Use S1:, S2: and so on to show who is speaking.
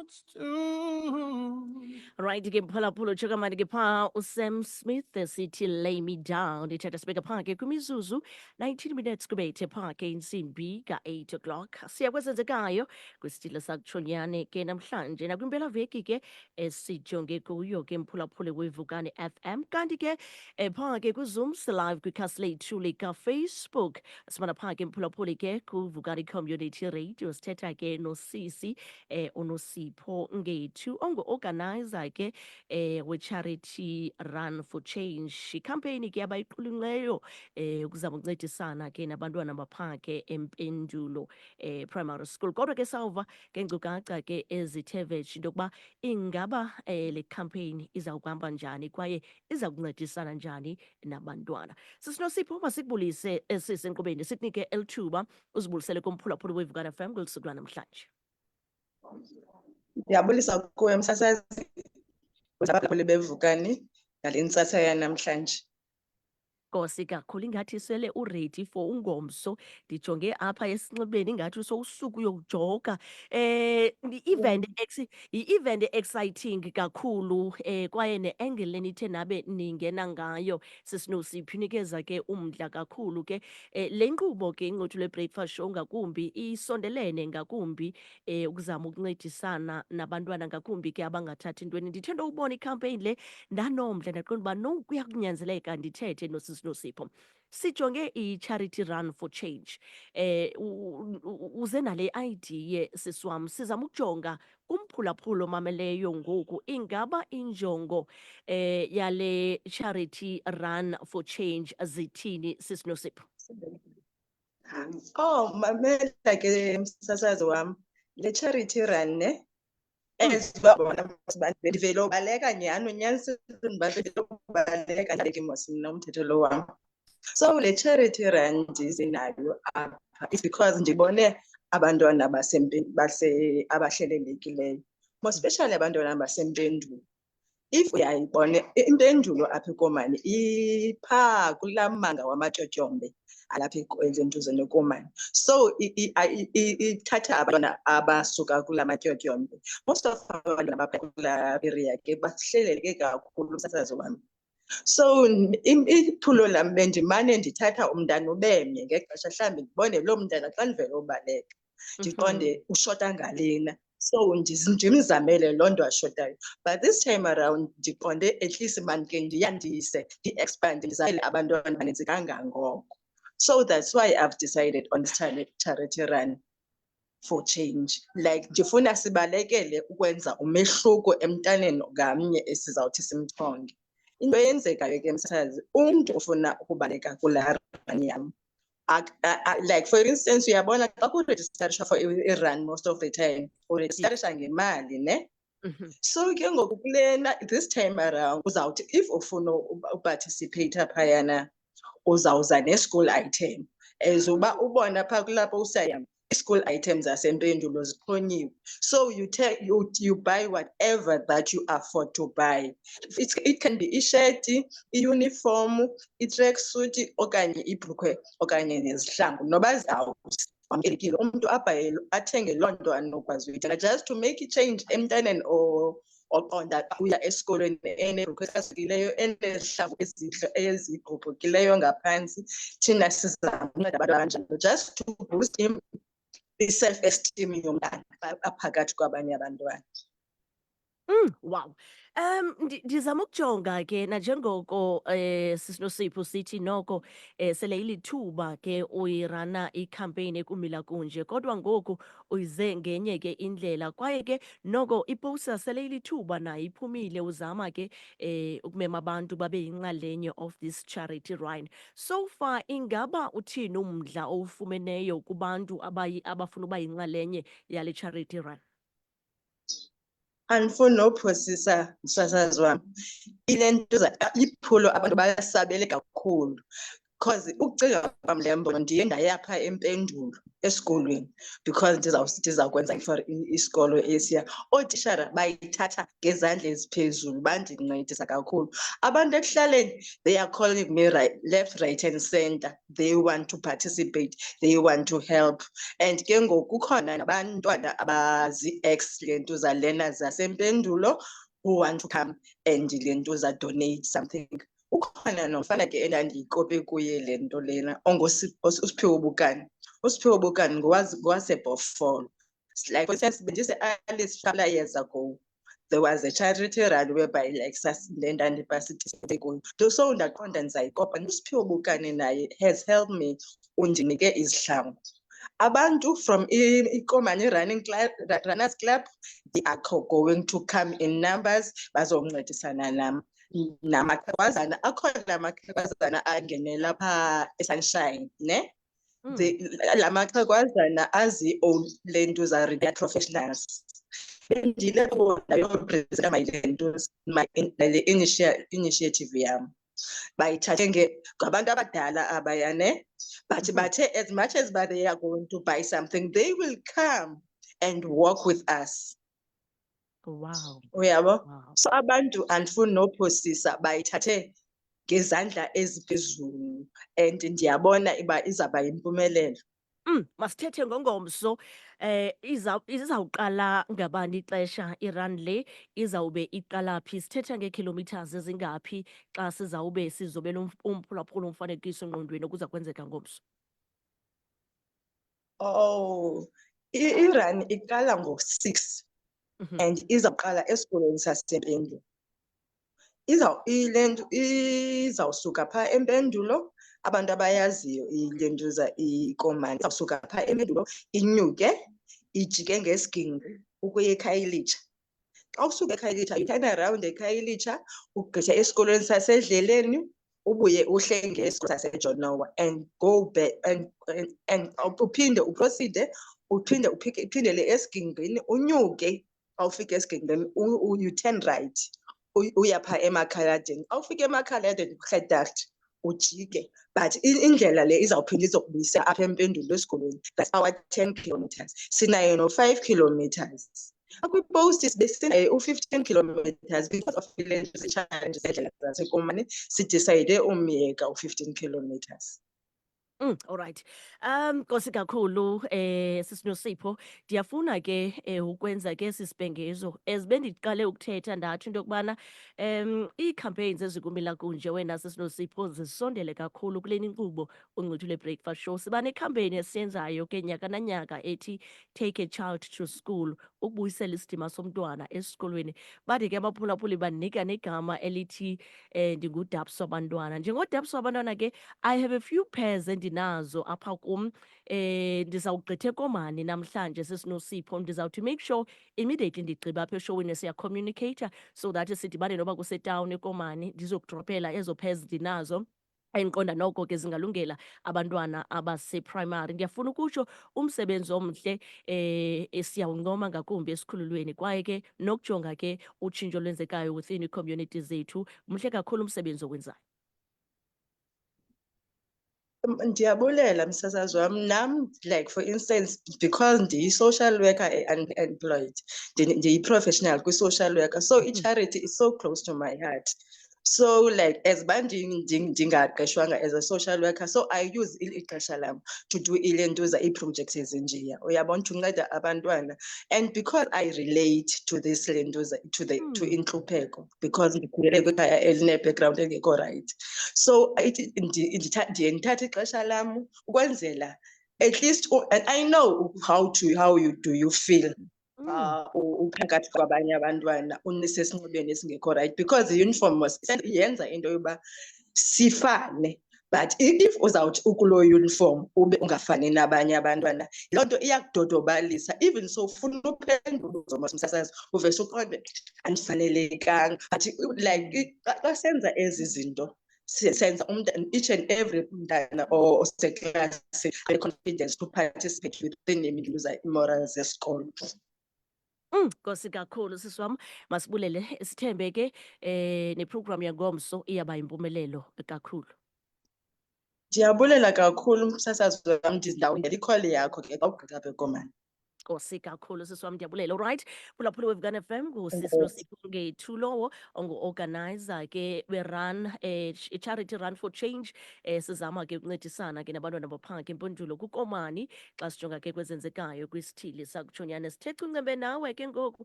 S1: It's true.
S2: Right, ke phulaphula choka manje ke pha uSam Smith sithi lay me down ithatha sibeka phake kwimizuzu 19 minutes kubethe phake insimbi ka8 o'clock siyakwezenzekayo kwisitilo sakuthonyane ke namhlanje nakwimpela veki ke sijonge kuyo ke mphulaphule wevukane FM kanti ke phake kuZoom live kwikhasi lethu lika-Facebook simana phake mphulaphule ke kuvukane community radio sithetha ke nosisi uNosipho Ngetu ongu-organizer ke we-charity run for change icampaign ke abayiqulunqeyo ukuzama ukuncedisana ke nabantwana baphake Mpendulo primary school kodwa ke sawuva ngeenkcukacha ke ezithe vetshe into yokuba ingaba le campaign izawukuhamba njani kwaye iza kuncedisana njani nabantwana. Sisinosipho masikubulise sisenkqubeni sikunike elithuba uzibulisele kumphulaphula wevukana FM kweli suku lanamhlanje.
S3: Ndiyabulisa kuwe msasazi abaphulaphuli bevukani ngale ntsatsa yanamhlanje.
S2: Nkosi kakhulu ingathi sele uready for ungomso ndijonge apha esinxibeni ingathi usowusuku yokujoga i-event exciting kakhulu kwaye ne-angle enithe nabe ningena ngayo sisinosipho inikeza ke umdla kakhulu ke le nkqubo ke incothu le-breakfast show ngakumbi isondelene ngakumbi ukuzama ukuncedisana nabantwana ngakumbi ke abangathathi ntweni. Ndithe ndowubona icampaign le ndanomdla ndaqonda uba no kuya kunyanzeleka ndithethe Nosipho. Sijonge i-charity run for change. Uze nale idea siswam sizama ukujonga kumphulaphula omameleyo ngoku ingaba injongo yale charity run for change zithini Nosipho?
S3: Oh, mamela ke msasazi wam, le charity run ne ezibabona ndivele ubaleka nyhani unyanisile ndibaleka ndaleke mos mna umthetho lo wam. So le charity run ndizinayo apha is because ndibone abantwana abahlelelekileyo, more especially abantwana baseMpendulo. If uyayibona impendulo apha ekomani iphaa kulaa manga wamatyotyombe alapha ezentuzweni ekomani. So ithatha abantwana abasuka kulaa matyotyombe. Most of abantwana bapha kulaa area ke bahleleleke kakhulu msasazi wami. So iphulo lam bendimane ndithatha umntana ubemnye ngexesha mhlawumbi ndibone loo mntana xa ndivele ubaleka ndiqonde ushota ngalena. So ndimzamele loo nto ashotayo, but this time around ndiqonde at least mandike ndiyandise ndi-expande ndizamele abantwana abanintsi kangangoko. So that's why I've decided on this charity run for change. Like ndifuna sibalekele ukwenza umehluko emntaneni ngamnye esizawuthi simchonge. Into eyenzekayo ke msasazi, umntu ufuna ukubaleka kulaa run yam. Like for instance uyabona xa kurejistarisha for i-run most of the time urejistarisha ngemali ne. So ke ngoku kulena this time around uzawuthi if ufuna uparticipate phayana uzawuza ne-school item as uba ubona phaa kulapho usayam school items zaseMpendulo ziqonyiwe. So you buy whatever that you afford to buy. It can be isheti, i-uniform, i-tracksuit okanye ibhrukhwe okanye nezihlangu noba zawamkelekile umntu abhayele athenge loo nto anokwazi uyithenga just to make a change emntaneni oqonda uya esikolweni enebhrukhwe ehlasikileyo enezihlangu ezigqobhokileyo ngaphantsi. Thina sizama unceda abantu abanjalo just to boost him i-self-esteem yomntana aphakathi kwabanye abantwana.
S2: Wow. Ndizama ukujonga ke nanjengoko Nosipho sithi noko sele ilithuba ke uyirana icampaign ekumila kunje kodwa ngoku uyize ngenye ke indlela kwaye ke noko iposter sele ilithuba nayo iphumile uzama ke ukumema abantu babe yinxalenye of this charity run. So far ingaba uthini umdla owufumeneyo kubantu abafuna uba yinxalenye yale charity run?
S3: Andifuni nophosisa msasazi wami, ile nto iphulo abantu basabele kakhulu Because ukucinga kwam le mbono ndiye ndayapha Mpendulo esikolweni because ndizawukwenza for isikolo esiya. Ootishara bayithatha ngezandla eziphezulu bandincedisa kakhulu. Abantu ekuhlaleni, they are calling me right, left, right and center. They want to participate, they want to help. And ke ngoku kukhona nabantwana abazi-ex lentuza lena zaseMpendulo who want to come and lentuza donate something. Ukhona nomfana ke endandiyikope kuye le nto lena uSiphiwo Bukani. uSiphiwo Bukani ngowasebhofolo. Like for instance, bendise-Alice couple years ago, there was a charity run whereby like ndandiparticipate kuyo. So ndaqonda ndizayikopa. uSiphiwo Bukani naye has helped me undinike izihlangu. Abantu from iKomani Runners Club, they are going to come in numbers bazoncedisana nam. Namaqhawazana akhona amaqhawazana angene lapha eSunshine ne la maxhawazana azi-own le nto za-retired professionals. Bendile bona yorepresenta le initiative yam. Bayithathe ngabantu abadala abaya ne, but bathe as much as they are going to buy something, they will come and walk with us.
S2: Wow.
S3: Uyabo?
S2: Wow.
S3: So abantu andifuni nophosisa bayithathe ngezandla eziphezulu and ndiyabona uba izawuba yimpumelelo.
S2: Masithethe ngongomso izawuqala ngabani ixesha irun le izawube iqala phi? Sithetha ngeekhilomithazi ezingaphi xa sizawube sizobela umphulaphula umfanekiso engqondweni okuza kwenzeka ngomso?
S3: Oh, irun iqala ngo-6 and izawuqala esikolweni saseMpendulo. Le nto izawusuka phaa eMpendulo, abantu abayaziyo le ntuza iKomani, izawusuka phaa eMpendulo inyuke ijike ngeSgingi ukuya eKhayelitsha. Xa usuka eKhayelitsha, you turn around eKhayelitsha ugqithe esikolweni saseDleleni ubuye uhle ngesikolo saseJonowa and go back and uphinde uproside uphindele eSgingini unyuke. Xa ufika eSgingini you turn right uya phaa eMakhaladeni. Xa ufika eMakhaladeni uRhedart ujike, but indlela le izawuphinda izokubuyisa apha eMpendulo esikolweni. That's our 10 kilometers. Sinayo no-5 kilometers. Kwiposti besinayo u-15 kilometers because of le nto zii-challenges zeendlela zaseKomani sidicayide umyeka u-15 kilometers.
S2: All right. Nkosi kakhulu sisiNosipho, ndiyafuna ke ukwenza ke sisibhengezo as bendiqale ukuthetha ndatsho into yokubana ii-campaigns ezikumila kunje wena sisiNosipho zisondele kakhulu kule nkqubo uncuthu le-breakfast show. Siba nekhampeyini esiyenzayo ke nyaka nanyaka ethi take a child to school, ukubuyisela isidima somntwana esikolweni. Bathi ke abaphulaphuli banika negama elithi ndingudabs wabantwana. Njengodabs wabantwana ke I have a few pairs endinazo apha kum. Ndizawugqitha eKomani namhlanje sisiNosipho. Ndizawuthi make sure immediately ndigqiba apha eshowini siyacommunicator so that sidibane noba kusetawuni eKomani ndizokudropela ezo pairs ndinazo. Endiqonda noko ke zingalungela abantwana abaseprimary. Ndiyafuna ukutsho umsebenzi omhle siyawuncoma ngakumbi esikhululweni kwaye ke nokujonga ke utshintsho olwenzekayo within ii-community zethu. Mhle kakhulu umsebenzi owenzayo.
S3: Ndiyabulela msasazi wam. Nam like for instance, because ndiyi-social worker unemployed, ndiyi-professional kwi-social worker, so i-charity is so close to my heart. So like as uba ndingaqeshwanga as a social worker, so I use ixesha lam to do ile ntuza ii-projects ezinjeya, uyabona, to unceda abantwana. And because I relate to this le ntuza to intlupheko because ndikhulele kwikhaya eline-background engekho right, so ndiye ndithathe ixesha lam ukwenzela at least and I know how you feel uphakathi kwabanye abantwana unesesinxibeni esingekho right because i-uniform yenza into yoba sifane. But if uzawuthi ukuloo uniform ube ungafani nabanye abantwana, loo nto iyakudodobalisa. Even so ufuna uphendula msasazi uvese uqonde andifanelekanga. But like xa senza ezi zinto senza each and every mntana oseklasi confidence to participate within ii-morals zesikolo.
S2: Nkosi kakhulu sisi wam, masibulele. Sithembe ke neprogram yangomso iyaba yimpumelelo kakhulu.
S3: Ndiyabulela kakhulu msasazi wam, ndizawungela ikholi yakho ke xa ugqiba apha ekomane.
S2: Nkosi kakhulu sisi wam, ndiyabulela. Alright, phulaphula weVukan FM ngusisi
S3: Enkosi.
S2: Nosipho Ngetu lowo ongu-organizer ke we-run i-charity run for change. Sizama ke ukuncedisana ke nabantwana bapha ke Mpendulo kukomani xa sijonga ke kwezenzekayo kwisithili sakutshonyana. Sithe cuncembe nawe ke ngoku